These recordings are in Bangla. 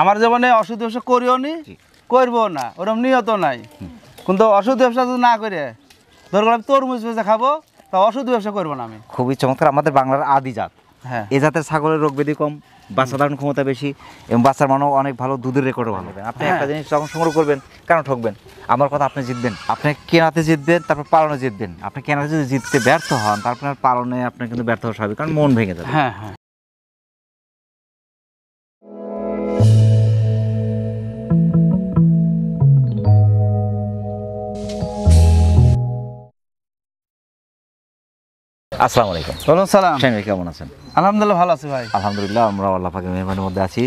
আমার জীবনে অসুখ ব্যবসা করিও নি, করবো না, ওরকম নিয়ত নাই। কিন্তু অসুখ ব্যবসা যদি না করে ধরো আমি তরমুজ বেচে খাবো, তা অসুখ ব্যবসা করবো না আমি। খুবই চমৎকার, আমাদের বাংলার আদি জাত। হ্যাঁ, এই জাতের ছাগলের রোগ ব্যাধি কম, বাচ্চা ধারণ ক্ষমতা বেশি এবং বাচ্চার মানও অনেক ভালো, দুধের রেকর্ডও ভালো। আপনি একটা জিনিস যখন সংগ্রহ করবেন, কেন ঠকবেন? আমার কথা, আপনি জিতবেন। আপনি কেনাতে জিতবেন, তারপর পালনে জিতবেন। আপনি কেনাতে যদি জিততে ব্যর্থ হন, তারপর পালনে আপনার কিন্তু ব্যর্থ হওয়া স্বাভাবিক, কারণ মন ভেঙে যাবে। হ্যাঁ, হ্যাঁ। আসসালামু আলাইকুম। ওয়ালাইকুম সালাম। শাহিন ভাই কেমন আছেন? আলহামদুলিল্লাহ ভালো আছি ভাই। আলহামদুলিল্লাহ, আমরা আল্লাহ পাকের মেহরবানির মধ্যে আছি।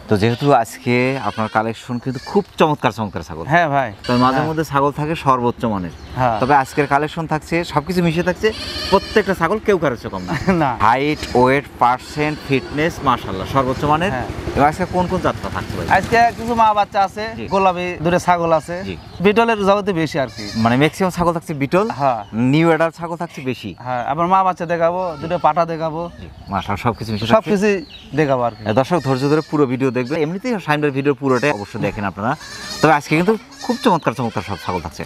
তো যেহেতু আজকে আপনার কালেকশন কিন্তু খুব চমৎকার চমৎকার ছাগল। হ্যাঁ ভাই। তো মাঝে মধ্যে ছাগল থাকে সর্বোচ্চ মানের, তবে আজকের কালেকশন থাকছে সবকিছু মিশে থাকছে, প্রত্যেকটা ছাগল কেউ কারোর চেয়ে কম না। হাইট, ওয়েট, পার্সেন্ট, ফিটনেস মাশাআল্লাহ সর্বোচ্চ মানের। এবং আজকে কোন কোন জাতটা থাকছে ভাই? আজকে কিছু মা বাচ্চা আছে, গোলাপি দুটো ছাগল আছে, বিটলের জগতে বেশি আর কি। মানে ম্যাক্সিমাম ছাগল থাকছে বিটল, নিউ এডার ছাগল থাকছে বেশি। হ্যাঁ, আবার মা বাচ্চা দেখাবো, দুটো পাঠা দেখাবো, মাশাআল্লাহ সবকিছু মিশে সবকিছু দেখাবো আর কি। দর্শক ধৈর্য ধরে পুরো ভিডিও দেখবে। এমনিতেই শাহিন ভাইয়ের ভিডিও পুরোটাই অবশ্যই দেখেন আপনারা। তবে আজকে কিন্তু খুব চমৎকার চমৎকার সব ছাগল থাকছে।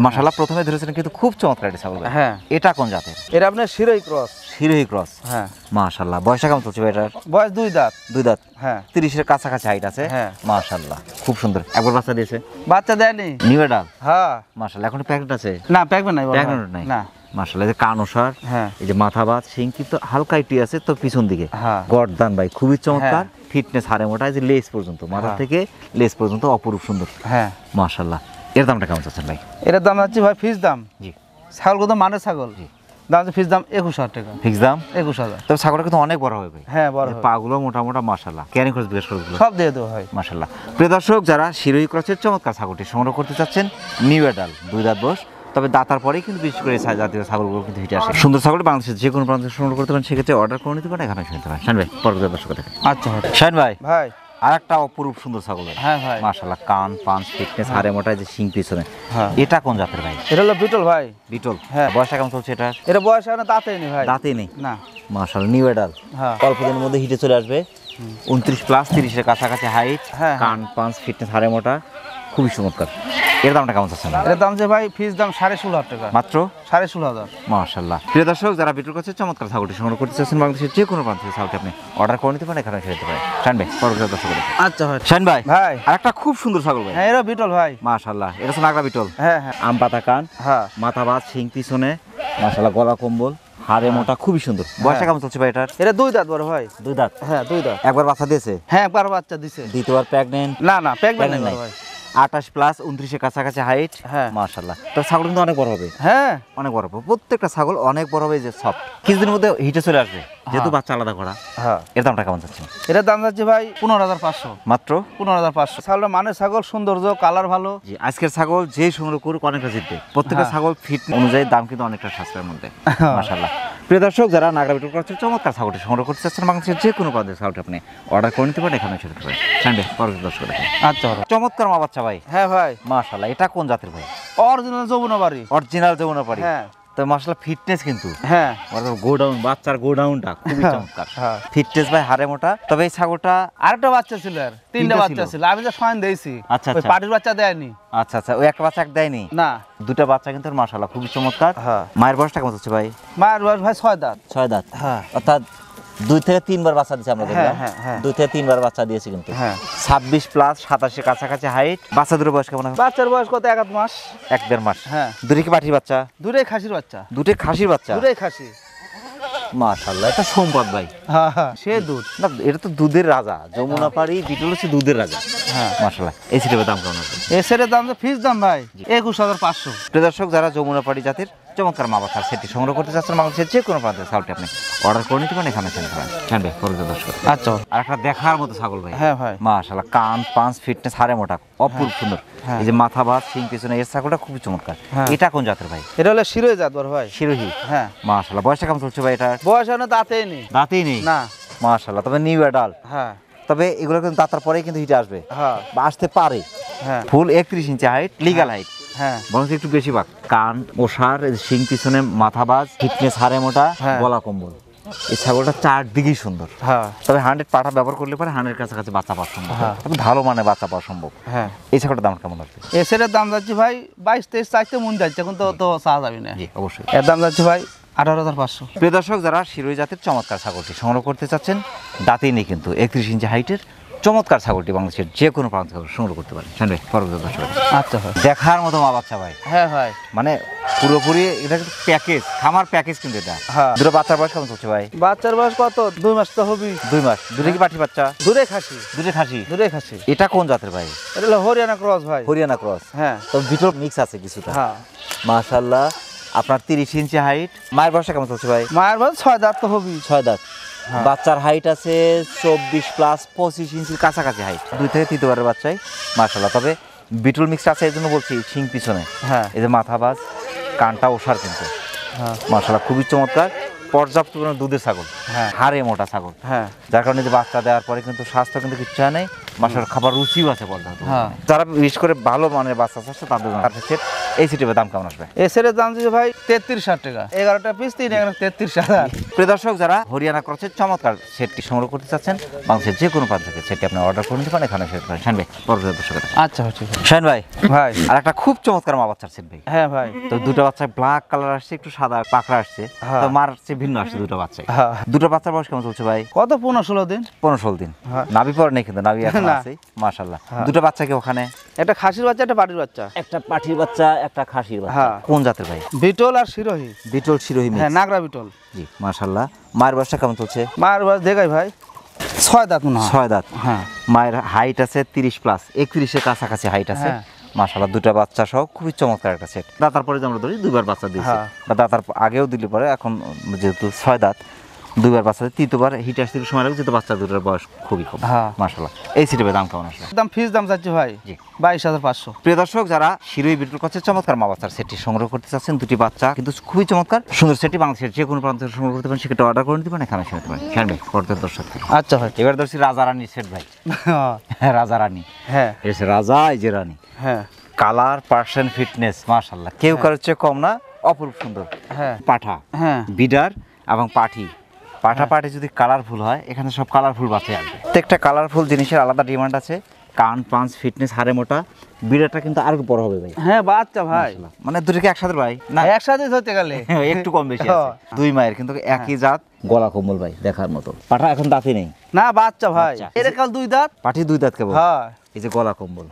মাশাআল্লাহ প্রথমে ধরেছেন কিন্তু খুব চমৎকার একটা ছাগল। হ্যাঁ, এটা কোন জাতের? এটা আপনার শিরোহী ক্রস। শিরোহী ক্রস। হ্যাঁ, মাশাআল্লাহ। বয়সটা কেমন চলছে এটার? বয়স 2 দাঁত। 2 দাঁত। হ্যাঁ, 30-এর কাছাকাছি হাইট আছে। হ্যাঁ, মাশাআল্লাহ খুব সুন্দর। একবার বাচ্চা দিয়েছে? বাচ্চা দেয়নি। নিউ এডাল? হ্যাঁ, মাশাআল্লাহ। এখন প্যাকেট আছে? না, প্যাকেট নাই। প্যাকেট নাই না। মাশাআল্লাহ। এই যে কান ওসার, হ্যাঁ, এই যে মাথা বাত, শিং কিন্তু হালকা একটু আছে তো পিছন দিকে। গর্দান ভাই খুবই চমৎকার। ফিটনেস হাড়ে মোটা, এই যে লেজ পর্যন্ত, মাথা থেকে লেজ পর্যন্ত অপরূপ সুন্দর। হ্যাঁ, মাশাআল্লাহ। এর দামটা কেমন চাচ্ছেন ভাই? এর দাম হচ্ছে ভাই ফিক্স দাম। জি। ছাগল কত মানে ছাগল? জি। দাম হচ্ছে ফিক্স দাম 21,000 টাকা। ফিক্স দাম 21,000। তবে ছাগলটা কিন্তু অনেক বড় হবে ভাই। হ্যাঁ, বড় হবে। পাগুলো মোটা মোটা মাশাআল্লাহ। ক্যারিং খরচ বিকাশ খরচগুলো সব দিয়ে দেবো ভাই। মাশাআল্লাহ। প্রিয় দর্শক, যারা শিরোহী ক্রসের চমৎকার ছাগলটি সংগ্রহ করতে চাচ্ছেন, নিউ এডাল 2 দাঁত বয়স, তবে দাতার পরেই কিন্তু বিশেষ করে এই জাতীয় ছাগলগুলো কিন্তু হিটে আসে। সুন্দর ছাগল বাংলাদেশের যে কোনো প্রান্ত সংগ্রহ করতে পারেন, সেক্ষেত্রে অর্ডার করে নিতে পারেন, এখানে শুনতে পারেন। শাহিন ভাই পরবর্তী দর্শক দেখেন। আচ্ছা শাহিন ভাই, ভাই আর একটা অপরূপ সুন্দর ছাগল। হ্যাঁ ভাই, মাশাআল্লাহ। কান, পাঁচ, ফিটনেস হাড়ে মোটা, যে শিং পিছনে, এটা কোন জাতের ভাই? এটা হলো বিটল ভাই। বিটল। হ্যাঁ। বয়সটা কেমন চলছে এটা? এটা বয়স এখন দাঁতেই নেই ভাই। দাঁতেই নেই? না। মাশাআল্লাহ। নিউ এডাল। হ্যাঁ, অল্প দিনের মধ্যে হিটে চলে আসবে। 29+, 30-এর কাছাকাছি হাইট। কান, পাঁচ, ফিটনেস হাড়ে মোটা, খুবই চমৎকার। এর দামটা কেমন চাচ্ছেন? এর দাম যে ভাই ফিক্স দাম 16,500 টাকা। মাত্র 16,500। মাশাআল্লাহ। প্রিয় দর্শক, যারা বিটল কাছে চমৎকার ছাগলটি সংগ্রহ করতে চাচ্ছেন, বাংলাদেশের যে কোনো প্রান্ত থেকে ছাগলটি আপনি অর্ডার করে নিতে পারেন, এখানে এসে নিতে পারেন। শাহিন ভাই পরবর্তী দর্শক। আচ্ছা ভাই। শাহিন ভাই, ভাই আর একটা খুব সুন্দর ছাগল ভাই। হ্যাঁ, এটা বিটল ভাই। মাশাআল্লাহ। এটা হচ্ছে নাগরা বিটল। হ্যাঁ, হ্যাঁ। আম পাতা কান, হ্যাঁ, মাথা বাত, শিং পিছনে, মাশাআল্লাহ গলা কম্বল, হাড়ে মোটা, খুবই সুন্দর। বয়সটা কেমন চলছে ভাই এটার? এটা 2 দাঁত বড় ভাই। 2 দাঁত। হ্যাঁ, 2 দাঁত। একবার বাচ্চা দিয়েছে? হ্যাঁ, একবার বাচ্চা দিছে। দ্বিতীয়বার প্রেগন্যান্ট? না, না, প্রেগন্যান্ট নাই ভাই। 28+, 29-এর কাছাকাছি হাইট। হ্যাঁ, মাশাআল্লাহ। তো ছাগল কিন্তু অনেক বড় হবে। হ্যাঁ, অনেক বড় হবে, প্রত্যেকটা ছাগল অনেক বড় হবে, যে সফট। কিছুদিনের মধ্যে হিটে চলে আসবে, যেহেতু বাচ্চা আলাদা করা। হ্যাঁ। এর দামটা কেমন চাচ্ছেন? এটার দাম যাচ্ছে ভাই 15,500। মাত্র 15,500। ছাগলটা মানে ছাগল, সৌন্দর্য, কালার ভালো। জি। আজকের ছাগল যে সংগ্রহ করুক অনেকটা জিতবে। প্রত্যেকটা ছাগল ফিট অনুযায়ী দাম কিন্তু অনেকটা সাশ্রয়ের মধ্যে। মাশাআল্লাহ। প্রিয় দর্শক, যারা নাগরা বিটল ক্রসের চমৎকার ছাগলটি সংগ্রহ করতে চাচ্ছেন, বাংলাদেশের যে কোনো প্রান্তের ছাগলটি আপনি অর্ডার করে নিতে পারেন, এখানে এসে নিতে পারেন। সানডে পরবর্তী দর্শক দেখেন। আচ্ছা ভাই। চমৎকার মা বাচ্চা ভাই। হ্যাঁ ভাই, মাশাআল্লাহ। এটা কোন জাতের ভাই? অরিজিনাল যমুনাবাড়ি। অরিজিনাল যমুনাপাড়ি। হ্যাঁ। তো মাশাআল্লাহ ফিটনেস কিন্তু। হ্যাঁ। গোডাউন, বাচ্চার গোডাউনটা খুবই চমৎকার। হ্যাঁ। ফিটনেস ভাই হাড়ে মোটা। তবে এই ছাগলটা আরেকটা বাচ্চা ছিল, আর 3টা বাচ্চা ছিল। আমি যা সয়ন দেইছি। আচ্ছা, ওই পাটির বাচ্চা দেয়নি। আচ্ছা আচ্ছা। ওই একটা বাচ্চা এক দেয়নি? না। 2টা বাচ্চা কিন্তু মাশাআল্লাহ খুবই চমৎকার। হ্যাঁ। মায়ের বয়সটা কেমন হচ্ছে ভাই? মায়ের বয়স ভাই 6 দাঁত। 6 দাঁত। হ্যাঁ। অর্থাৎ 2 থেকে 3 বার বাচ্চা দিয়েছে আমরা দেখলাম। হ্যাঁ, হ্যাঁ। 2 থেকে 3 বার বাচ্চা দিয়েছে কিন্তু। হ্যাঁ। 26+, 27-এর কাছাকাছি হাইট। বাচ্চা দুটোর বয়স কেমন হবে? বাচ্চার বয়স কত? 1 মাস। 1-1.5 মাস। হ্যাঁ। দুটো কি পাঠির বাচ্চা? দুটোই খাসির বাচ্চা। দুটোই খাসির বাচ্চা? দুটোই খাসি। মাশাআল্লাহ, এটা সম্পদ ভাই। হ্যাঁ, হ্যাঁ, সে দুধ। না, এটা তো দুধের রাজা। যমুনাপাড়ি বিটল হচ্ছে দুধের রাজা। হ্যাঁ, মাশাআল্লাহ। এই সিটের দাম কেমন আছে? এসের দাম তো ফিক্স দাম ভাই 21,500। প্রিয় দর্শক, যারা যমুনাপাড়ি জাতের চমৎকার মা বাচ্চার সেটি সংগ্রহ করতে চাচ্ছেন, বাংলাদেশের যে কোনো প্রান্তের ছাগলটি আপনি অর্ডার করে নিতে পারেন, এখানে এসে নিতে পারেন। জানবে পরবর্তী দর্শক। আচ্ছা। আর একটা দেখার মতো ছাগল ভাই। হ্যাঁ ভাই। মাশাআল্লাহ। কান, পাঁচ, ফিটনেস হাড়ে মোটা, অপূর্ব সুন্দর। এই যে মাথা বাত, শিং পিছনে, এর ছাগলটা খুবই চমৎকার। এটা কোন জাতের ভাই? এটা হলো শিরোহী জাত বড় ভাই। শিরোহী। হ্যাঁ। মাশাআল্লাহ। বয়সটা কেমন চলছে ভাই এটার? বয়স এখনো দাঁতেই নেই। দাঁতেই নেই? না। মাশাআল্লাহ। তবে নিউ এডাল। হ্যাঁ। তবে এগুলো কিন্তু দাঁতার পরেই কিন্তু হিটে আসবে। হ্যাঁ। বা আসতে পারে। হ্যাঁ। ফুল 31 ইঞ্চি হাইট, লিগ্যাল হাইট। হ্যাঁ। বরং একটু বেশি বাক। কান, ওষার, শিং পিছনে, মাথা বাজ, ফিটনেস হাড়ে মোটা, গলা কম্বল। এই ছাগলটা চারদিকেই সুন্দর। হ্যাঁ তবে 100 পাঠা ব্যবহার করলে পরে 100 কাছাকাছি বাচ্চা পাওয়া সম্ভব। তবে ভালো মানে বাচ্চা পাওয়া সম্ভব। হ্যাঁ এই ছাগলটার দাম কেমন আসবে? এ সেটার দাম যাচ্ছে ভাই 22-23 চাইতে মন যাচ্ছে, এখন তো চা যাবে না। জি অবশ্যই। এর দাম যাচ্ছে ভাই 18,500। প্রিয় দর্শক, যারা শিরোই জাতের চমৎকার ছাগলটি সংগ্রহ করতে চাচ্ছেন, দাঁতেই নেই কিন্তু 31 ইঞ্চি হাইটের চমৎকার ছাগলটি বাংলাদেশের যে কোনো প্রান্ত থেকে সংগ্রহ করতে পারেন। শুনবে পরবর্তী দর্শক আচ্ছা ভাই। দেখার মতো মা বাচ্চা ভাই, হ্যাঁ ভাই মানে পুরোপুরি এটা কিন্তু প্যাকেজ, খামার প্যাকেজ কিন্তু এটা। হ্যাঁ। দুটো বাচ্চার বয়স কেমন চলছে ভাই? বাচ্চার বয়স কত? 2 মাস তো হবে। 2 মাস। দুটো কি পাঠি বাচ্চা? দূরে খাসি। দুটো খাসি। দূরে খাসি। এটা কোন জাতের ভাই? এটা হলো হরিয়ানা ক্রস ভাই। হরিয়ানা ক্রস। হ্যাঁ তো ভিতর মিক্স আছে কিছুটা। হ্যাঁ মাশাআল্লাহ। আপনার 30 ইঞ্চি হাইট। মায়ের বয়স কেমন চলছে ভাই? মায়ের বয়স 6 দাঁত তো হবে। 6 দাঁত। হ্যাঁ। বাচ্চার হাইট আছে 24 প্লাস 25 ইঞ্চির কাছাকাছি হাইট। 2 থেকে 3 বারের বাচ্চাই মাশাআল্লাহ। তবে বিটল মিক্স আছে এই জন্য বলছি, শিং পিছনে। হ্যাঁ এই যে মাথা বাজ, কানটা ওষার কিন্তু হ্যাঁ মাশাআল্লাহ খুবই চমৎকার। পর্যাপ্ত পরিমাণে দুধের ছাগল, হ্যাঁ হাড়ে মোটা ছাগল, হ্যাঁ যার কারণে যে বাচ্চা দেওয়ার পরে কিন্তু স্বাস্থ্য কিন্তু কিচ্ছু হয় নাই। মাশাআল্লাহ খাবার রুচিও আছে পর্যাপ্ত। হ্যাঁ। যারা বিশেষ করে ভালো মানের বাচ্চা চাচ্ছে তাদের জন্য এই সিটের দাম কেমন আসবে? এ সেটের দাম দিচ্ছে ভাই 33,000 টাকা। 11টা পিস 33,000। প্রিয় দর্শক, যারা হরিয়ানা ক্রসের চমৎকার সেটটি সংগ্রহ করতে চাচ্ছেন বাংলাদেশের যে কোনো প্রান্ত থেকে, সেটি আপনি অর্ডার করে নিতে পারেন। এখানে সেট করেন শাহিন ভাই। পরবর্তী দর্শক আচ্ছা ভাই ঠিক আছে। শাহিন ভাই, ভাই আর একটা খুব চমৎকার মা বাচ্চার সেট ভাই। হ্যাঁ ভাই। তো দুটো বাচ্চা ব্ল্যাক কালার আসছে, একটু সাদা পাকড়া আসছে। হ্যাঁ। তো মার চেয়ে ভিন্ন আসছে দুটো বাচ্চা। হ্যাঁ দুটো বাচ্চার বয়স কেমন চলছে ভাই? কত 15-16 দিন। 15-16 দিন। হ্যাঁ। নাভি পর নেই কিন্তু, নাভি এখন না। আছে মাশাআল্লাহ। হ্যাঁ। দুটো বাচ্চা কি ওখানে? একটা খাসির বাচ্চা একটা পাটির বাচ্চা। একটা পাঠির বাচ্চা, একটা খাসির বাচ্চা। হ্যাঁ। কোন জাতের ভাই? বিটল আর শিরোহী। বিটল শিরোহী হ্যাঁ মিক্স। নাগরা বিটল। জি মাশাআল্লাহ। মায়ের বয়সটা কেমন চলছে? মায়ের বয়স দেখাই ভাই 6 দাঁত মনে হয়। 6 দাঁত। হ্যাঁ মায়ের হাইট আছে 30 প্লাস, 31 এর কাছাকাছি হাইট আছে। হ্যাঁ। মাশাআল্লাহ দুটো বাচ্চা সহ খুবই চমৎকার একটা সেট। দাতার পরে যে আমরা ধরি 2 বার বাচ্চা দিয়েছে, হ্যাঁ। বা দাতার আগেও দিলে পরে, এখন যেহেতু 6 দাঁত 2 বার বাচ্চা, 3বার হিট আসতে একটু সময় লাগে, যেহেতু বাচ্চা দুটোর বয়স খুবই কম। হ্যাঁ। মাশাআল্লাহ। এই সিটের দাম কেমন আসবে? দাম ফিস দাম চাচ্ছি ভাই জি 22,500। প্রিয় দর্শক, যারা শিরোই বিটল ক্রসের চমৎকার মা বাচ্চার সেটটি সংগ্রহ করতে চাচ্ছেন, দুটি বাচ্চা কিন্তু খুবই চমৎকার সুন্দর সেটটি বাংলাদেশের যে কোনো প্রান্ত থেকে সংগ্রহ করতে পারেন, সেটা অর্ডার করে নিতে পারেন। এখানে শুনতে পারেন শাহিন ভাই। পরবর্তী দর্শক আচ্ছা ভাই। এবার ধরছি রাজা রানীর সেট ভাই। রাজা রানী। হ্যাঁ এসে রাজা, এই যে রানী। হ্যাঁ কালার, পার্সেন্ট, ফিটনেস মাশাআল্লাহ কেউ কারোর চেয়ে কম না, অপরূপ সুন্দর। হ্যাঁ পাঠা, হ্যাঁ বিডার এবং পাঠি। পাঠা পাঠি যদি কালারফুল হয়, এখানে সব কালারফুল বাচ্চা আসবে। প্রত্যেকটা কালারফুল জিনিসের আলাদা ডিমান্ড আছে। কান, পাঁচ, ফিটনেস, হাড়ে মোটা। বিডারটা কিন্তু আরো বড় হবে ভাই। হ্যাঁ বাচ্চা ভাই মানে দুটোকে একসাথে ভাই না, একসাথে ধরতে গেলে একটু কম বেশি আছে। 2 মায়ের কিন্তু একই জাত, গলা কম্বল ভাই দেখার মতো। পাঠা এখন দাঁতে নেই না বাচ্চা ভাই। বাচ্চা। এর কাল 2 দাঁত। পাঠি 2 দাঁত কেবল। হ্যাঁ এই যে গলা কম্বল,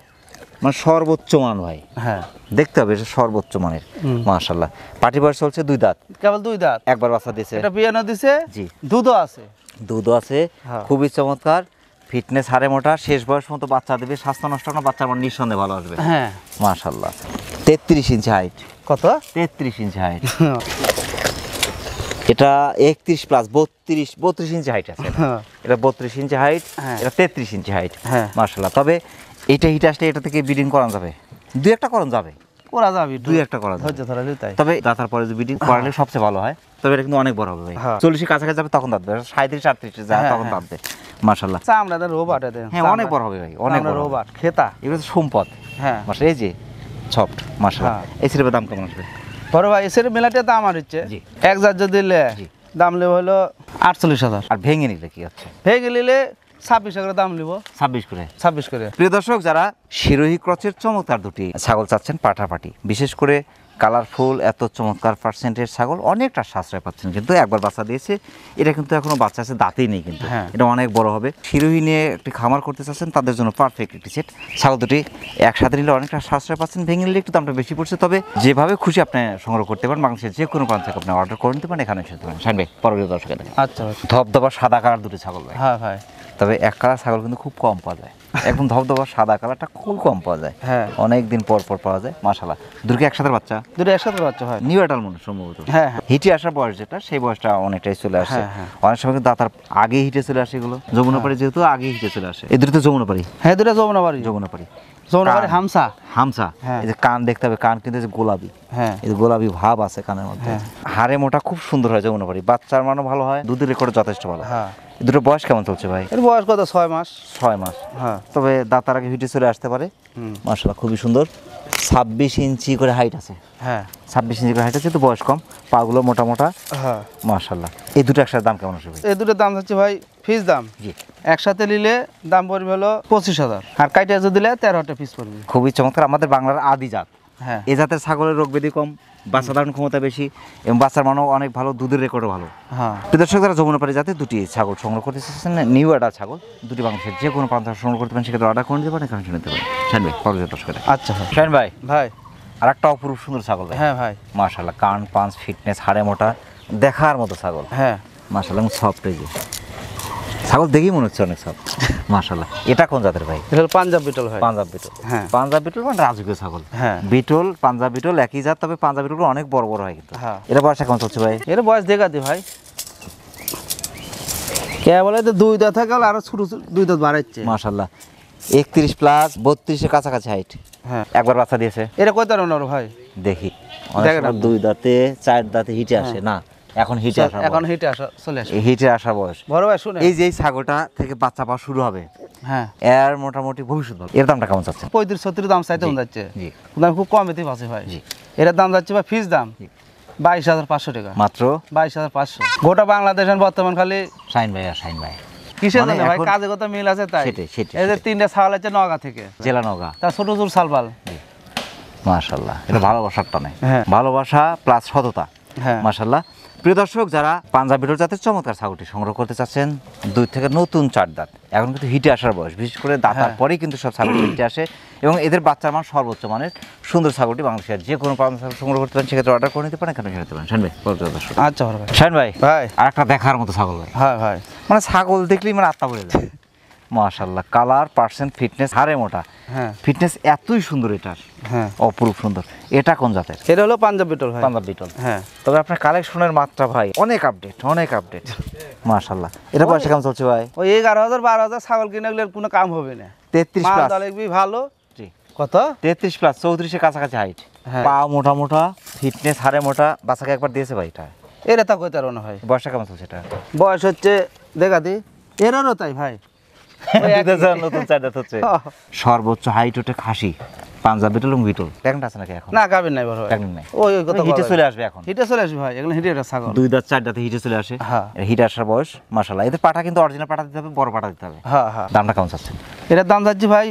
মানে সর্বোচ্চ মান ভাই। হ্যাঁ দেখতে হবে এটা সর্বোচ্চ মানের। মাশাআল্লাহ। পাটি বয়স চলছে 2 দাঁত। কেবল 2 দাঁত। একবার বাচ্চা দিয়েছে। এটা বিয়ানো দিছে। জি। দুধও আছে। দুধও আছে। হ্যাঁ। খুবই চমৎকার। ফিটনেস, হাড়ে মোটা, শেষ বয়স মতো বাচ্চা দেবে। স্বাস্থ্য নষ্ট না, বাচ্চার মান নিঃসন্দেহে ভালো আসবে। হ্যাঁ মাশাআল্লাহ। 33 ইঞ্চি হাইট। কত? 33 ইঞ্চি হাইট। এটা 31 প্লাস 32 ইঞ্চি হাইট আছে। এটা 32 ইঞ্চি হাইট। হ্যাঁ। এটা 33 ইঞ্চি হাইট। হ্যাঁ। মাশাআল্লাহ। তবে এটা হিট আসলে এটা থেকে ব্রিডিং করানো যাবে, 2-1টা করানো যাবে। ওরা যাবি 2-1টা করা যাবে। ধৈর্য ধরা তাই। তবে দাতার পরে যে ব্রিডিং করালে সবচেয়ে ভালো হয়। তবে এটা কিন্তু অনেক বড় হবে ভাই। হ্যাঁ। 40 কাছাকাছি যাবে তখন দাঁতবে, 37-38 যায় হ্যাঁ, তখন হ্যাঁ। দাঁতবে। মাশাআল্লাহ। চামড়াটা রোবাট দেন। হ্যাঁ অনেক বড় হবে ভাই, অনেক বড় হবে। রোবাট খেতা। এগুলো তো সম্পদ। হ্যাঁ মাশাআল্লাহ। এই যে সফট মাশাআল্লাহ। হ্যাঁ। এই সিলেবের দাম কেমন আসবে? বড় ভাই এসের মেলাতে দাম আর হচ্ছে জি। এক জাত যদি নিলে জি। দাম নেব হলো 48,000। আর ভেঙে নিলে কি হচ্ছে? হয়ে গেলে 26 করে দাম নিব। 26 করে। 26 করে। প্রিয় দর্শক, যারা শিরোহী ক্রসের চমৎকার দুটি ছাগল চাচ্ছেন, পাঠাপাটি বিশেষ করে কালারফুল এত চমৎকার পার্সেন্টের ছাগল অনেকটা সাশ্রয় পাচ্ছেন। কিন্তু একবার বাচ্চা দিয়েছে, এটা কিন্তু এখনো বাচ্চা আছে, দাঁতেই নেই কিন্তু। হ্যাঁ। এটা অনেক বড় হবে। শিরোহী নিয়ে একটি খামার করতে চাচ্ছেন, তাদের জন্য পারফেক্ট একটি সেট। ছাগল দুটি একসাথে নিলে অনেকটা সাশ্রয় পাচ্ছেন, ভেঙে নিলে একটু দামটা বেশি পড়ছে। তবে যেভাবে খুশি আপনি সংগ্রহ করতে পারেন, বাংলাদেশের যে কোনো প্রান্ত থেকে আপনি অর্ডার করে নিতে পারেন। এখানে এসে পারেন শাহিন ভাই। পরবর্তী দর্শকের আচ্ছা ভাই। ধবধবা সাদা কালার দুটি ছাগল ভাই। হ্যাঁ ভাই। তবে এক কালার ছাগল কিন্তু খুব কম পাওয়া যায়। একদম ধবধবা সাদা কালারটা খুব কম পাওয়া যায়। হ্যাঁ। অনেক দিন পর পর পাওয়া যায়। মাশাআল্লাহ। দুটোকে একসাথে বাচ্চা, দুটো একসাথে বাচ্চা হয়। নিউ অ্যাডাল্ট মনে হয় সম্ভবত। হ্যাঁ হ্যাঁ। হিটে আসার বয়স যেটা, সেই বয়সটা অনেকটাই চলে আসে। হ্যাঁ, হ্যাঁ। অনেক সময় কিন্তু দাতার আগে হিটে চলে আসে এগুলো। যমুনাপাড়ি যেহেতু আগে হিটে চলে আসে। এই দুটো তো যমুনাপাড়ি। হ্যাঁ দুটো যমুনাবাড়ি। যমুনাপাড়ি। যমুনাবাড়ি হামসা। হামসা। হ্যাঁ। এই যে কান দেখতে হবে, কান কিন্তু এই যে গোলাপি। হ্যাঁ। এই যে গোলাপি ভাব আছে কানের মধ্যে। হ্যাঁ। হাড়ে মোটা খুব সুন্দর হয় যমুনাপাড়ি। বাচ্চার মানও ভালো হয়, দুধের রেকর্ড যথেষ্ট ভালো। হ্যাঁ। এই দুটো বয়স কেমন চলছে ভাই? এর বয়স কত? 6 মাস। 6 মাস। হ্যাঁ। তবে দাতার আগে হিটে চলে আসতে পারে। মাশাআল্লাহ খুবই সুন্দর। 26 ইঞ্চি করে হাইট আছে। হ্যাঁ 26 ইঞ্চি করে হাইট আছে, তো বয়স কম, পাগুলো মোটা মোটা। হ্যাঁ মাশাআল্লাহ। এই দুটো একসাথে দাম কেমন আসবে ভাই? এই দুটোর দাম হচ্ছে ভাই ফিস দাম, জি একসাথে নিলে দাম পড়বে হলো 25,000, আর কাইটা যদি দিলে 13টা পিস পড়বে। খুবই চমৎকার, আমাদের বাংলার আদি জাত। হ্যাঁ এই জাতের ছাগলের রোগ ব্যাধি কম, বাচ্চা ধারণ ক্ষমতা বেশি এবং বাচ্চার মানও অনেক ভালো, দুধের রেকর্ডও ভালো। হ্যাঁ দর্শক যারা যমুনাপাড়ি জাতে দুটি ছাগল সংগ্রহ করতে চাচ্ছেন, নিউ অ্যাডাল ছাগল, দুটি বাংলাদেশের যে কোনো প্রান্ত সংগ্রহ করতে পারেন, সেক্ষেত্রে অর্ডার করে নিতে পারেন, এখানে নিতে পারেন। শাহিন ভাই পরবর্তী দর্শকের। আচ্ছা ভাই। শাহিন ভাই ভাই আর একটা অপরূপ সুন্দর ছাগল ভাই। হ্যাঁ ভাই। মাশাআল্লাহ, কান পাঁচ ফিটনেস, হাড়ে মোটা, দেখার মতো ছাগল। হ্যাঁ মাশাআল্লাহ, সফট এই যে ছাগল দেখেই মনে হচ্ছে অনেক সফট। মাশাআল্লাহ। এটা কোন জাতের ভাই? এটা হলো পাঞ্জাব বিটল ভাই। পাঞ্জাব বিটল। হ্যাঁ পাঞ্জাব বিটল মানে রাজকীয় ছাগল। হ্যাঁ বিটল পাঞ্জাব বিটল একই জাত, তবে পাঞ্জাব বিটল অনেক বড় বড় হয় কিন্তু। হ্যাঁ এটা বয়স কেমন চলছে ভাই? এর বয়স দেখা দি ভাই, কে বলে তো 2 দাঁত থাকে আর ছোট 2 দাঁত বাড়াচ্ছে। মাশাআল্লাহ, 31 প্লাস 32 এর কাছাকাছি হাইট। হ্যাঁ একবার বাচ্চা দিয়েছে? এটা কয় তার ওনার ভাই? দেখি দেখেন আপনি। 2 দাঁতে 4 দাঁতে হিটে আসে না, এখন হিটে আসা, এখন হিটে আসা চলে আসে। এই হিটে আসা বয়স। বড় ভাই শুনে, এই যে এই ছাগলটা থেকে বাচ্চা পাওয়া শুরু হবে, হ্যাঁ এর মোটামুটি ভবিষ্যৎ ভালো। এর দামটা কেমন চাচ্ছেন? 35-36 দাম চাইতে হন যাচ্ছে, জি দাম খুব কম এতে পাচ্ছে ভাই। জি। এর দাম যাচ্ছে ভাই ফিস দাম জি। 22,500 টাকা, মাত্র 22,500। গোটা বাংলাদেশের বর্তমান খালি শাহিন ভাই আর শাহিন ভাই কিসের মানে জন্য ভাই? এখন- কাজে কত মিল আছে তাই। সেটাই, সেটাই, এই যে সেটাই। 3টা ছাগল আছে নগা থেকে, জেলা নওগাঁ। তার ছোট ছোট সালবাল। মাশাআল্লাহ, এটা ভালোবাসার টানে। হ্যাঁ। ভালোবাসা প্লাস সততা। হ্যাঁ মাশাআল্লাহ। প্রিয় দর্শক, যারা পাঞ্জাব বিটল জাতের চমৎকার ছাগলটি সংগ্রহ করতে চাচ্ছেন, 2 থেকে নতুন 4 দাঁত, এখন কিন্তু হিটে আসার বয়স, বিশেষ করে দাঁতার হ্যাঁ। পরেই কিন্তু সব ছাগল হিটে আসে এবং এদের বাচ্চার মান সর্বোচ্চ মানের, সুন্দর ছাগলটি বাংলাদেশের যে কোনো প্রান্ত থেকে সংগ্রহ করতে পারেন, সেক্ষেত্রে অর্ডার করে নিতে পারেন, এখানে নিতে পারেন। শাহিন ভাই পরবর্তী দর্শক। আচ্ছা ভাই। শাহিন ভাই ভাই আর একটা দেখার মতো ছাগল ভাই, হ্যাঁ ভাই। মানে ছাগল দেখলেই মানে আত্মা ভরে যায়। মাশাআল্লাহ, কালার পার্সেন্ট ফিটনেস, হাড়ে মোটা, হ্যাঁ ফিটনেস এতই সুন্দর, এটার হ্যাঁ অপরূপ সুন্দর। এটা কোন জাতের? এটা হলো পাঞ্জাব বিটল ভাই। পাঞ্জাব বিটল। হ্যাঁ তবে আপনার কালেকশনের মাত্রা ভাই অনেক আপডেট, অনেক আপডেট। মাশাআল্লাহ। এটা বয়স কেমন চলছে ভাই? ওই 11,000-12,000 ছাগল কিনে গেলে কোনো কাম হবে না। 33 মাল প্লাস। দেখবি ভালো। জি কত? 33 প্লাস, 34 এর কাছাকাছি হাইট, হ্যাঁ। পা মোটা মোটা, ফিটনেস হাড়ে মোটা, বাচ্চাকে একবার দিয়েছে ভাই। এটা এরা তা কইতে পারো না ভাই। বয়সটা কেমন চলছে এটা? বয়স হচ্ছে দেখা দি এরারও তাই ভাই। ওই একই। নতুন চার দাঁত হচ্ছে। সর্বোচ্চ হাইট ওঠে খাসি, পাঞ্জাব বিটল এবং বিটল। প্রেগন্যান্ট আছে নাকি এখন? না গাবেন নাই বড় ভাই। প্রেগন্যান্ট নাই। ওই ওই কথা হিটে চলে আসবে এখন। হিটে চলে আসবে ভাই, এগুলো হিটে এটা ছাগল। 2 দাঁত 4 দাঁতে হিটে চলে আসে। হ্যাঁ। হিটে আসার বয়স। মাশাআল্লাহ, এদের পাঠা কিন্তু অরিজিনাল পাঠা দিতে হবে, বড় পাঠা দিতে হবে। হ্যাঁ হ্যাঁ। দামটা কেমন চাচ্ছেন? এটার দাম যাচ্ছে ভাই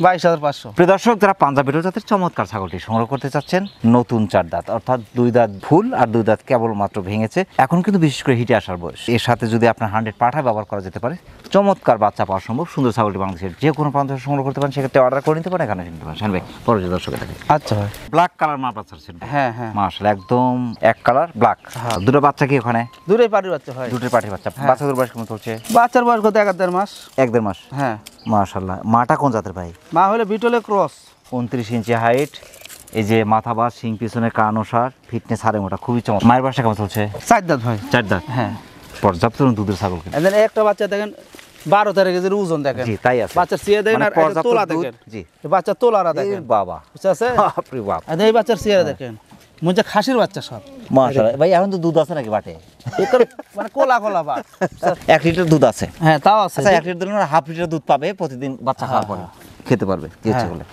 22,500। প্রিয় দর্শক, যারা পাঞ্জাব বিটল জাতের চমৎকার ছাগলটি সংগ্রহ করতে চাচ্ছেন, নতুন 4 দাঁত, অর্থাৎ 2 দাঁত ফুল আর 2 দাঁত কেবল মাত্র ভেঙেছে, এখন কিন্তু বিশেষ করে হিটে আসার বয়স, এর সাথে যদি আপনার 100 পাঠা ব্যবহার করা যেতে পারে, চমৎকার বাচ্চা পাওয়া সম্ভব। সুন্দর ছাগলটি বাংলাদেশের যে কোনো প্রান্ত থেকে সংগ্রহ করতে পারেন, সেক্ষেত্রে অর্ডার করে নিতে পারেন, এখানে নিতে পারেন। শাহিন ভাই পরবর্তী দর্শক। এটাকে আচ্ছা ভাই। ব্ল্যাক কালার মা বাচ্চা ছেড়ে। হ্যাঁ হ্যাঁ। মাশাআল্লাহ, একদম এক কালার ব্ল্যাক। হ্যাঁ। দুটো বাচ্চা কি ওখানে? দূরে পাটির বাচ্চা ভাই। দুটোর পাঠি বাচ্চা। বাচ্চাদের বয়স কেমন চলছে? বাচ্চার বয়স কত? 1.5 মাস। 1-1.5 মাস। হ্যাঁ। মাশাআল্লাহ। মাটা কোন জাতের ভাই? মা হলে বিটলে ক্রস। 29 ইঞ্চি হাইট, এই যে মাথা বাস, শিং পিছনে, কান ওসার, ফিটনেস হাড়ে মোটা, খুবই চমৎকার। মায়ের বয়সটা কেমন চলছে? 4 দাঁত ভাই। 4 দাঁত। হ্যাঁ। পর্যাপ্ত দুধের ছাগল কিন্তু। এখানে একটা বাচ্চা দেখেন 12-13 কেজির ওজন দেখেন। জি তাই আছে। বাচ্চার চেয়ে দেখেন মানে আর এটা পর্যাপ্ত তোলা দুধ। দেখেন। জি। এই বাচ্চার তোলারা এই দেখেন। বাবা, বুঝতে আছে? বাপরে বাপ। আর এই বাচ্চার চেহারা দেখেন, মনে হচ্ছে খাসির বাচ্চা সব। মাশাআল্লাহ। ভাই এখন তো দুধ আছে নাকি বাটে? মানে কোলা কোলা বা। 1 লিটার দুধ আছে। হ্যাঁ তাও আছে। আচ্ছা, 1 লিটার দুধ না, হাফ লিটার দুধ পাবে প্রতিদিন বাচ্চা খাওয়ার পরে, খেতে পারবে। কি হচ্ছে বলে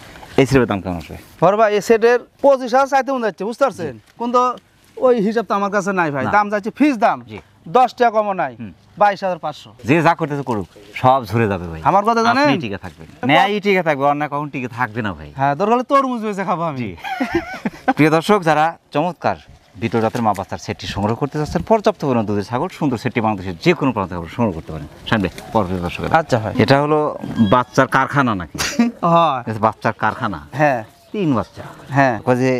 এই ছেলের দাম কেমন আসবে? বড় ভাই এই সেটের 25,000 চাইতে মন যাচ্ছে, বুঝতে পারছেন? কিন্তু ওই হিসাব তো আমার কাছে নাই ভাই। না। দাম যাচ্ছে ফিস দাম। জি। 10 টাকা কমও নাই। 22,500। যে যা করতেছে করুক, সব ঝরে যাবে ভাই। আমার কথা জানেন? আপনি টিকে থাকবেন, ন্যায় টিকে থাকবে, অন্য কখন টিকে থাকবে না ভাই। হ্যাঁ দরকার হলে তরমুজ বেচে খাবো আমি। প্রিয় দর্শক, যারা চমৎকার বিটল জাতের মা বাচ্চার সেটটি সংগ্রহ করতে চাচ্ছেন, পর্যাপ্ত পরিমাণ দুধের ছাগল, সুন্দর সেটটি বাংলাদেশের যে কোনো প্রান্ত থেকে সংগ্রহ করতে পারেন। শাহিন ভাই পরবর্তী দর্শক। আচ্ছা ভাই। এটা হলো বাচ্চার কারখানা নাকি? হ্যাঁ এটা বাচ্চার কারখানা। হ্যাঁ 3 বাচ্চা। হ্যাঁ। কয় যে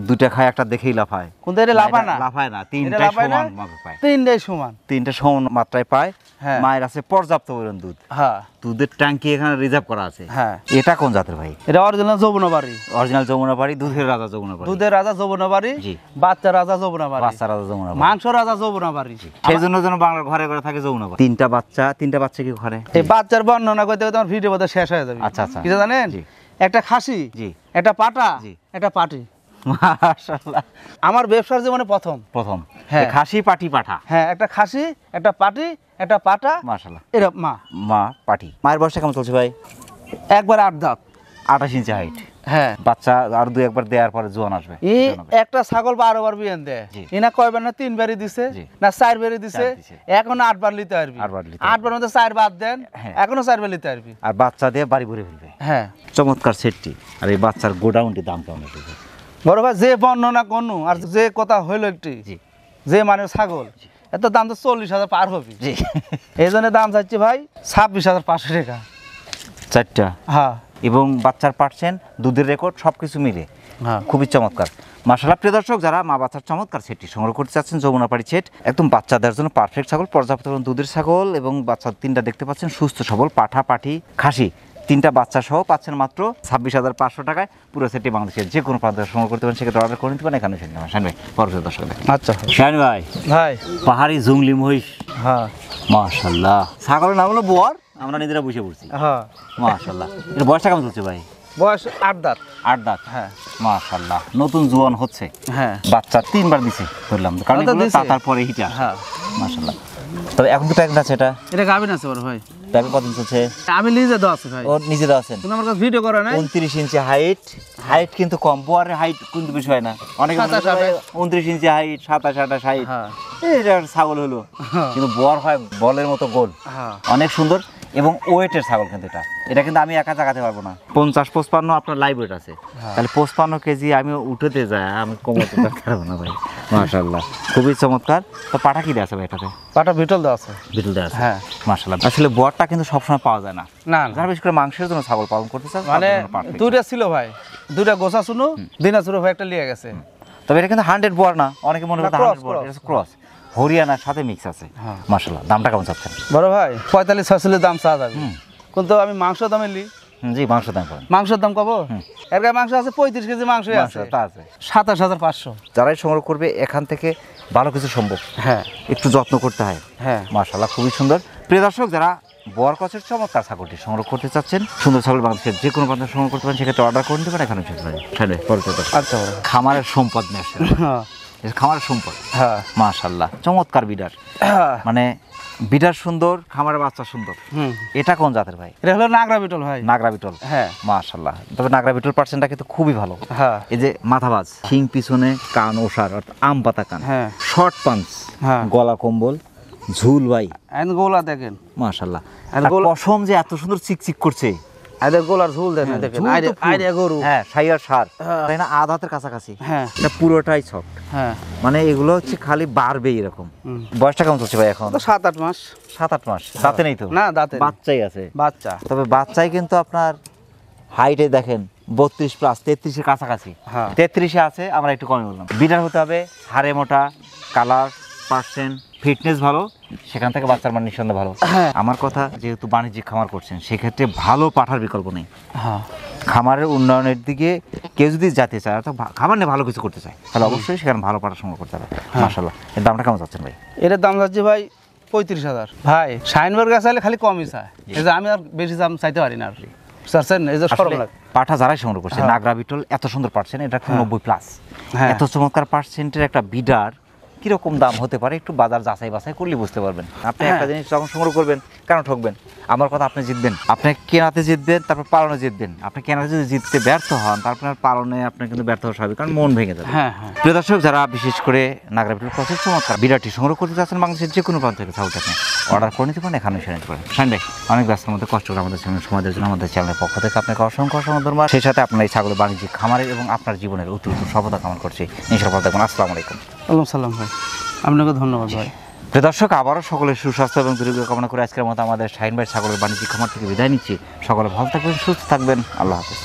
2টা খায়, একটা দেখেই লাফায়। কোনটা এটা লাফায় না? লাফায় না, এটা 3টাই লাফায় না? সমান মাপে পায়। 3টাই সমান। 3টা সমান মাত্রায় পায়। হ্যাঁ। মায়ের আছে পর্যাপ্ত পরিমাণ দুধ, হ্যাঁ দুধের ট্যাঙ্কি এখানে রিজার্ভ করা আছে। হ্যাঁ। এটা কোন জাতের ভাই? এটা অরিজিনাল যমুনাবাড়ি। অরিজিনাল যমুনাপাড়ি, দুধের রাজা যমুনাপাড়ি। দুধের রাজা যমুনাবাড়ি, জি। বাচ্চা রাজা যমুনাবাড়ি, বাচ্চা রাজা যমুনাপাড়ি। মাংস রাজা যমুনাবাড়ি। সেই জন্য যেন বাংলার ঘরে ঘরে থাকে যমুনাপাড়ি। 3টা বাচ্চা কি ঘরে? এই বাচ্চার বর্ণনা করতে করতে আমার ভিডিও বোধ শেষ হয়ে যাবে। আচ্ছা, আচ্ছা। কিছু জানেন? জি। একটা খাসি, জি। একটা পাটা, জি। একটা পাটি। মাশাআল্লাহ। আমার ব্যবসার জীবনে প্রথম। হ্যাঁ। এই খাসি পাটি পাঠা। হ্যাঁ একটা খাসি, একটা পাটি, একটা পাটা, মাশাআল্লাহ। এরা মা। মা পাটি। মায়ের বয়সটা কেমন চলছে ভাই? একবার 8 দাঁত। 28 ইঞ্চি হাইট, হ্যাঁ বাচ্চা আর 2-1 দেওয়ার পরে জোয়ান আসবে। এই একটা ছাগল 12 বার বিয়ান দেয়, ইনা কয়বার না 3 বারই দিছে না 4 বারই দিছে, এখন 8 বার লিতে পারবি, 8 বার মধ্যে 4 বাদ দেন, এখনো 4 বার লিতে পারবি, আর বাচ্চা দিয়ে বাড়ি ভরে ফেলবে। হ্যাঁ চমৎকার সেটটি। আর এই বাচ্চার গোডাউনটি দাম কেমন আছে? বড় ভাই যে বর্ণনা করনু আর যে কথা হইল একটি, যে মানে ছাগল এত দাম তো 40,000 পার হবে, এই জন্য দাম চাচ্ছি ভাই 26,500 টাকা 4টা। হ্যাঁ এবং বাচ্চার পার্সেন্ট, দুধের রেকর্ড সবকিছু মিলে হ্যাঁ খুবই চমৎকার। মাশাআল্লাহ। প্রিয় দর্শক, যারা মা বাচ্চার চমৎকার সেটটি সংগ্রহ করতে চাচ্ছেন, যমুনাপাড়ি সেট একদম বাচ্চাদের জন্য পারফেক্ট ছাগল, পর্যাপ্ত পরিমাণ দুধের ছাগল এবং বাচ্চা 3টা দেখতে পাচ্ছেন, সুস্থ সবল পাঠা পাঠি খাসি 3টা বাচ্চা সহ পাচ্ছেন মাত্র 26,500 টাকায়। পুরো সেটটি বাংলাদেশের যে কোনো প্রান্ত সংগ্রহ করতে পারেন, সেক্ষেত্রে অর্ডার করে নিতে পারেন। এখানে সেখানে শাহিন ভাই পরবর্তী দর্শক। আচ্ছা শাহিন ভাই, ভাই পাহাড়ি জংলি মহিষ, হ্যাঁ মাশাআল্লাহ। ছাগলের নাম হলো বোয়ার, আমরা নিজেরা বসে পড়ছি, হ্যাঁ মাশাআল্লাহ। এর বয়সটা কেমন চলছে ভাই? বয়স 8 দাঁত। 8 দাঁত, হ্যাঁ মাশাআল্লাহ। নতুন জোয়ান হচ্ছে, হ্যাঁ বাচ্চা 3 বার দিছে ধরলাম, কারণ এগুলো তারপরে হিটা, হ্যাঁ মাশাআল্লাহ। তবে এখন তো প্যাকেট আছে, এটা গাবিন আছে বড় ভাই, প্যাকেট কতদিন চলছে? আমি নিজে দাও আছে ভাই, ও নিজে দাও আছেন। তুমি আমার কাছে ভিডিও করে নাই। 29 ইঞ্চি হাইট, হাইট কিন্তু কম, বোয়ারের হাইট কিন্তু বেশি হয় না, অনেকে 29 ইঞ্চি হাইট, 27-28 হাইট, হ্যাঁ এটা ছাগল হলো, কিন্তু বোয়ার হয় বলের মতো গোল, হ্যাঁ অনেক সুন্দর এবং ওয়েটের ছাগল। কিন্তু এটা কিন্তু আমি একা জাগাতে পারবো না, 50-55 আপনার লাইভ ওয়েট আছে, তাহলে 55 কেজি আমি উঠতে যাই, আমি কমাতে পারবো না ভাই। মাশাআল্লাহ, খুবই চমৎকার। তো পাঠা কি দেওয়া আছে ভাই এটাতে? পাটা ভিটল দাও আছে, বিটল দেওয়া আছে, হ্যাঁ মাশাআল্লাহ। আসলে বোয়ারটা কিন্তু সবসময় পাওয়া যায় না, না যারা বিশেষ করে মাংসের জন্য ছাগল পালন করতে চান, মানে তাদের জন্য perfect। 2টা ছিল ভাই, 2টা গোসা শুনো দিনাজপুর ভাই একটা লিয়ে গেছে। তবে এটা কিন্তু 100 বোয়ার না, অনেকে মনে করে না, cross, 100 বোয়ার, এটা ক্রস, হরিয়ানার সাথে মিক্স আছে, হ্যাঁ। মাশাআল্লাহ। দামটা কেমন চাচ্ছেন? বড় ভাই 45-46 দাম চা যাবে, কিন্তু আমি মাংস দামে লি, জি মাংস দাম করেন, মাংসের দাম কব, এর গায়ে মাংস আছে 35 কেজি মাংস আছে, তা আছে। 27,500। যারাই সংগ্রহ করবে এখান থেকে ভালো কিছু সম্ভব, হ্যাঁ একটু যত্ন করতে হয়, হ্যাঁ মাশাআল্লাহ, খুবই সুন্দর। প্রিয় দর্শক, যারা বোয়ার কচের চমৎকার ছাগলটি সংগ্রহ করতে চাচ্ছেন, সুন্দর ছাগল বাংলাদেশের যে কোনো প্রান্তে সংগ্রহ করতে পারেন, সেক্ষেত্রে অর্ডার করে নিতে পারেন। এখানে আচ্ছা বড় খামারের সম্পদ নিয়ে আসেন, হ্যাঁ খামারের সম্পদ, হ্যাঁ মাশাআল্লাহ, চমৎকার বিডার, মানে বিডার সুন্দর, খামারের বাচ্চা সুন্দর। হুম এটা কোন জাতের ভাই? এটা হলো নাগরা বিটল ভাই, নাগরা বিটল, হ্যাঁ মাশাআল্লাহ। তবে নাগরা বিটল পার্সেন্টটা কিন্তু খুবই ভালো, হ্যাঁ এই যে মাথাবাজ, শিং পিছনে, কান ওষার, অর্থাৎ আম পাতা কান, হ্যাঁ শর্ট পাঞ্চ, হ্যাঁ গলা কম্বল, ঝুল ভাই, এন গোলা দেখেন, মাশাআল্লাহ। আর আর পশম যে এত সুন্দর চিকচিক করছে, আইদের গোলার ঝুল দেখেন, দেখেন ঝুল তো আইরে full। আইরে গরু, হ্যাঁ সাইয়ার সার, হ্যাঁ। তাই না, আধ হাতের কাছাকাছি, হ্যাঁ এটা পুরোটাই সফট, হ্যাঁ মানে এগুলো হচ্ছে খালি বাড়বে এরকম। হুম। বয়সটা কেমন চলছে ভাই এখন? তো 7-8 মাস, 7-8 মাস, দাঁতে নেই তো? না দাঁতে নেই। বাচ্চাই আছে, বাচ্চা, তবে বাচ্চাই কিন্তু আপনার হাইটে দেখেন 32+, 33-এর কাছাকাছি, হ্যাঁ 33-এ আছে, আমরা একটু কমে বললাম। বিটার হতে হবে, হাড়ে মোটা, কালার পার্সেন্ট, ফিটনেস ভালো, সেখান থেকে বাচ্চার মান নিঃসন্দেহে ভালো। হ্যাঁ। আমার কথা, যেহেতু বাণিজ্যিক খামার করছেন, সেক্ষেত্রে ভালো পাঠার বিকল্প নেই। হ্যাঁ খামারের উন্নয়নের দিকে কেউ যদি যেতে চায়, অর্থাৎ খামার নিয়ে ভালো কিছু করতে চায়, তাহলে অবশ্যই সেখানে ভালো পাঠা সংগ্রহ করতে হবে। মাশাআল্লাহ। এর দামটা কেমন চাচ্ছেন ভাই? এটার দাম যাচ্ছে ভাই 35,000। ভাই শাইনবার গাছ চাইলে খালি কমই চায়, এই যে আমি আর বেশি দাম চাইতে পারি না আর কি, বুঝছেন, এই যে সরম আসলে লাগে। পাঠা যারাই সংগ্রহ করছে, নাগরা বিটল এত সুন্দর পার্সেন্ট, এটা 90+, হ্যাঁ। এত চমৎকার পার্সেন্টের একটা বিডার কিরকম দাম হতে পারে, একটু বাজার যাচাই বাছাই করলে বুঝতে পারবেন। আপনি একটা জিনিস যখন সংগ্রহ করবেন, কেন ঠকবেন? আমার কথা, আপনি জিতবেন, আপনি কেনাতে জিতবেন, তারপর পালনে জিতবেন। আপনি কেনাতে যদি জিততে ব্যর্থ হন, তারপর পালনে আপনি কিন্তু ব্যর্থ হওয়া স্বাভাবিক, কারণ মন ভেঙে যাবে। হ্যাঁ হ্যাঁ প্রিয় দর্শক, যারা বিশেষ করে নাগরা বিটল কচের চমৎকার বিডারটি সংগ্রহ করতে চাচ্ছেন, বাংলাদেশের যে কোনো প্রান্ত থেকে ছাগল আপনি অর্ডার করে নিতে পারেন, এখানে এসে নিতে পারেন। শাইন ভাই, অনেক ব্যস্ততার মধ্যে কষ্ট করে আমাদের চ্যানেল সময় দেওয়ার জন্য আমাদের চ্যানেলের পক্ষ থেকে আপনাকে অসংখ্য ধন্যবাদ। সেই সাথে আপনার এই ছাগলের বাণিজ্যিক খামারের এবং আপনার জীবনের অতি সফলতা কামনা করছি। ইনশাআল্লাহ দেখুন। আসসালামু আলাইকুম। ওয়ালাইকুম সালাম ভাই, আপনাকে ধন্যবাদ ভাই। প্রিয় দর্শক, আবারও সকলের সুস্বাস্থ্য এবং দীর্ঘায়ু কামনা করে আজকের মতো আমাদের শাহিন ভাই ছাগলের বাণিজ্যিক খামার থেকে বিদায় নিচ্ছি। সকলে ভালো থাকবেন, সুস্থ থাকবেন, আল্লাহ হাফেজ।